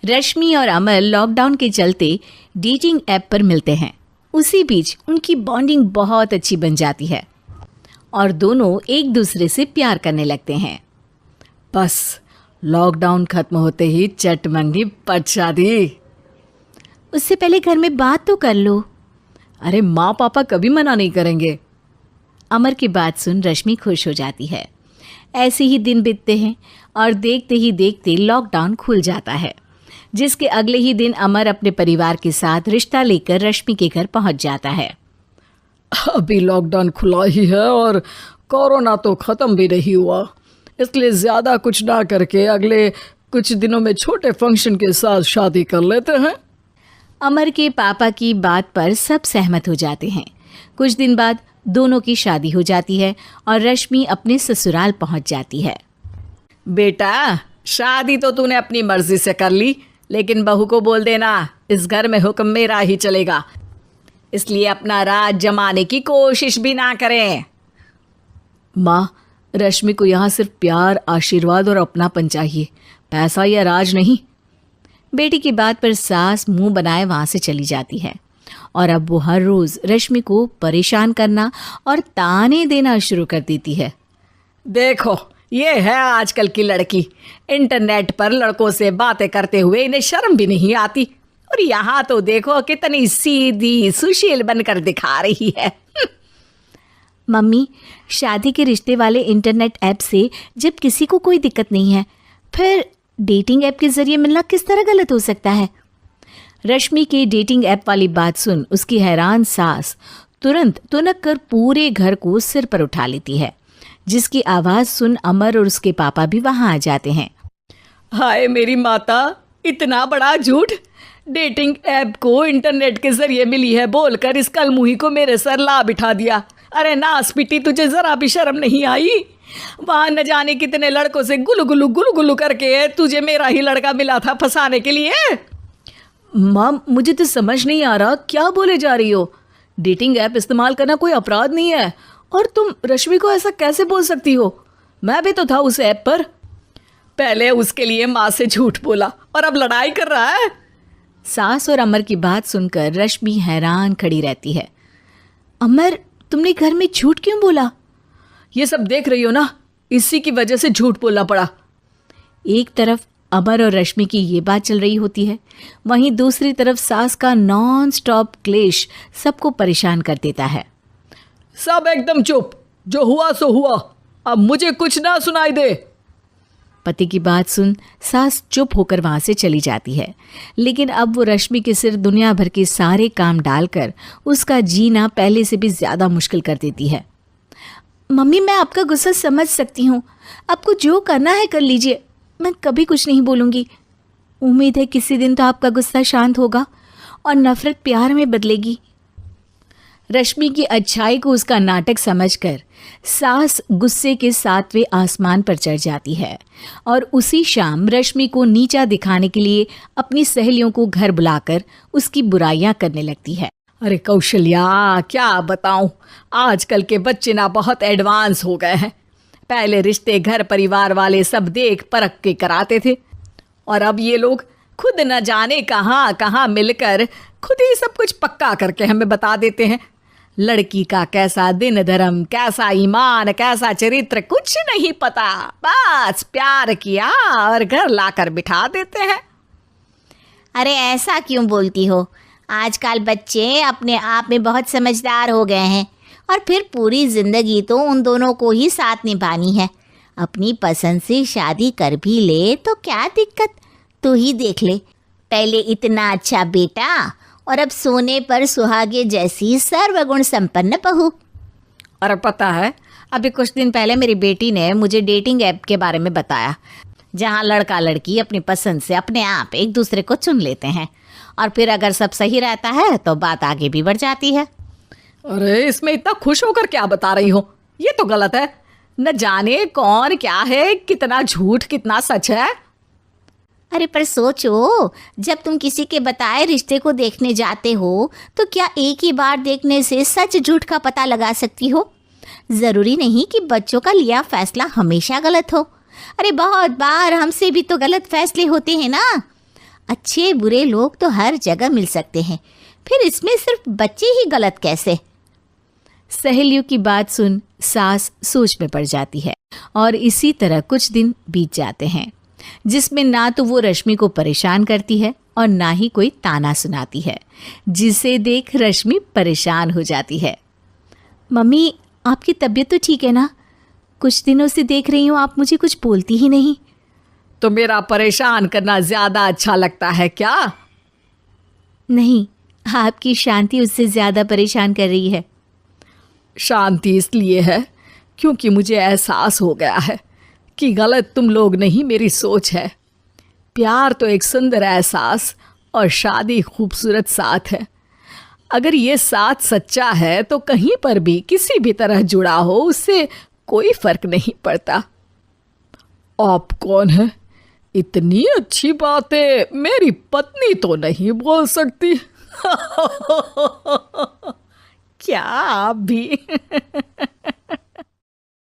रश्मि और अमर लॉकडाउन के चलते डेटिंग ऐप पर मिलते हैं। उसी बीच उनकी बॉन्डिंग बहुत अच्छी बन जाती है और दोनों एक दूसरे से प्यार करने लगते हैं। बस लॉकडाउन खत्म होते ही चट मंगनी पट शादी। उससे पहले घर में बात तो कर लो। अरे माँ पापा कभी मना नहीं करेंगे। अमर की बात सुन रश्मि खुश हो जाती है। ऐसे ही दिन बीतते हैं और देखते ही देखते लॉकडाउन खुल जाता है, जिसके अगले ही दिन अमर अपने परिवार के साथ रिश्ता लेकर रश्मि के घर पहुंच जाता है। अभी लॉकडाउन खुला ही है और कोरोना तो ख़त्म भी नहीं हुआ, इसलिए ज़्यादा कुछ ना करके अगले कुछ दिनों में छोटे फंक्शन के साथ शादी कर लेते हैं। अमर के पापा की बात पर सब सहमत हो जाते हैं। कुछ दिन बाद दोनों की शादी हो जाती है और रश्मि अपने ससुराल पहुंच जाती है। बेटा, शादी तो तूने अपनी मर्जी से कर ली, लेकिन बहू को बोल देना इस घर में हुक्म मेरा ही चलेगा, इसलिए अपना राज जमाने की कोशिश भी ना करें। माँ, रश्मि को यहाँ सिर्फ प्यार, आशीर्वाद और अपनापन चाहिए, पैसा या राज नहीं। बेटी की बात पर सास मुंह बनाए वहां से चली जाती है और अब वो हर रोज रश्मि को परेशान करना और ताने देना शुरू कर देती है। देखो, ये है आजकल की लड़की, इंटरनेट पर लड़कों से बातें करते हुए इन्हें शर्म भी नहीं आती, और यहाँ तो देखो कितनी सीधी सुशील बनकर दिखा रही है। मम्मी, शादी के रिश्ते वाले इंटरनेट ऐप से जब किसी को कोई दिक्कत नहीं है, फिर डेटिंग ऐप के जरिए मिलना किस तरह गलत हो सकता है? रश्मि के डेटिंग ऐप वाली बात सुन उसकी हैरान सास तुरंत तुनक कर पूरे घर को सिर पर उठा लेती है, जिसकी आवाज़ सुन अमर और उसके पापा भी वहाँ आ जाते हैं। हाय मेरी माता, इतना बड़ा झूठ! डेटिंग ऐप को इंटरनेट के जरिए मिली है बोलकर इस कलमुही को मेरे सर ला बिठा दिया। अरे नास पिटी, तुझे जरा भी शर्म नहीं आई? वहाँ न जाने कितने लड़कों से गुलु गुलु करके तुझे मेरा ही लड़का मिला था फंसाने के लिए। माँ, मुझे तो समझ नहीं आ रहा क्या बोले जा रही हो। डेटिंग ऐप इस्तेमाल करना कोई अपराध नहीं है, और तुम रश्मि को ऐसा कैसे बोल सकती हो? मैं भी तो था उस ऐप पर। पहले उसके लिए माँ से झूठ बोला और अब लड़ाई कर रहा है। सास और अमर की बात सुनकर रश्मि हैरान खड़ी रहती है। अमर, तुमने घर में झूठ क्यों बोला? ये सब देख रही हो ना, इसी की वजह से झूठ बोलना पड़ा। एक तरफ अमर और रश्मि की ये बात चल रही होती है, वहीं दूसरी तरफ सास का नॉन स्टॉप क्लेश सबको परेशान कर देता है। सब एकदम चुप, जो हुआ सो हुआ, अब मुझे कुछ ना सुनाई दे। पति की बात सुन सास चुप होकर वहां से चली जाती है, लेकिन अब वो रश्मि के सिर दुनिया भर के सारे काम डालकर उसका जीना पहले से भी ज़्यादा मुश्किल कर देती है। मम्मी, मैं आपका गुस्सा समझ सकती हूँ, आपको जो करना है कर लीजिए, मैं कभी कुछ नहीं बोलूँगी। उम्मीद है किसी दिन तो आपका गुस्सा शांत होगा और नफरत प्यार में बदलेगी। रश्मि की अच्छाई को उसका नाटक समझकर सास गुस्से के 7वें आसमान पर चढ़ जाती है और उसी शाम रश्मि को नीचा दिखाने के लिए अपनी सहेलियों को घर बुलाकर उसकी बुराइयां करने लगती है। अरे कौशल्या, क्या बताऊं, आजकल के बच्चे ना बहुत एडवांस हो गए हैं। पहले रिश्ते घर परिवार वाले सब देख परख के कराते थे, और अब ये लोग खुद न जाने कहाँ कहाँ मिलकर खुद ही सब कुछ पक्का करके हमें बता देते हैं। लड़की का कैसा दिन धर्म, कैसा ईमान, कैसा चरित्र कुछ नहीं पता, बस प्यार किया और घर लाकर बिठा देते हैं। अरे ऐसा क्यों बोलती हो? आजकल बच्चे अपने आप में बहुत समझदार हो गए हैं, और फिर पूरी ज़िंदगी तो उन दोनों को ही साथ निभानी है। अपनी पसंद से शादी कर भी ले तो क्या दिक्कत? तू ही देख ले, पहले इतना अच्छा बेटा और अब सोने पर सुहागे जैसी सर्वगुण संपन्न बहू। और पता है, अभी कुछ दिन पहले मेरी बेटी ने मुझे डेटिंग ऐप के बारे में बताया, जहाँ लड़का लड़की अपनी पसंद से अपने आप एक दूसरे को चुन लेते हैं, और फिर अगर सब सही रहता है तो बात आगे भी बढ़ जाती है। अरे इसमें इतना खुश होकर क्या बता रही हो? ये तो गलत है। न जाने कौन क्या है, कितना झूठ कितना सच है। अरे पर सोचो, जब तुम किसी के बताए रिश्ते को देखने जाते हो तो क्या एक ही बार देखने से सच झूठ का पता लगा सकती हो? ज़रूरी नहीं कि बच्चों का लिया फैसला हमेशा गलत हो। अरे बहुत बार हमसे भी तो गलत फैसले होते हैं ना। अच्छे बुरे लोग तो हर जगह मिल सकते हैं, फिर इसमें सिर्फ बच्चे ही गलत कैसे? सहेलियों की बात सुन सास सोच में पड़ जाती है और इसी तरह कुछ दिन बीत जाते हैं, जिसमें ना तो वो रश्मि को परेशान करती है और ना ही कोई ताना सुनाती है, जिसे देख रश्मि परेशान हो जाती है। मम्मी, आपकी तबीयत तो ठीक है ना? कुछ दिनों से देख रही हूँ आप मुझे कुछ बोलती ही नहीं। तो मेरा परेशान करना ज्यादा अच्छा लगता है क्या? नहीं, आपकी शांति उससे ज्यादा परेशान कर रही है। शांति इसलिए है क्योंकि मुझे एहसास हो गया है कि गलत तुम लोग नहीं, मेरी सोच है। प्यार तो एक सुंदर एहसास और शादी खूबसूरत साथ है। अगर ये साथ सच्चा है तो कहीं पर भी किसी भी तरह जुड़ा हो, उससे कोई फर्क नहीं पड़ता। आप कौन है? इतनी अच्छी बातें मेरी पत्नी तो नहीं बोल सकती। क्या आप भी?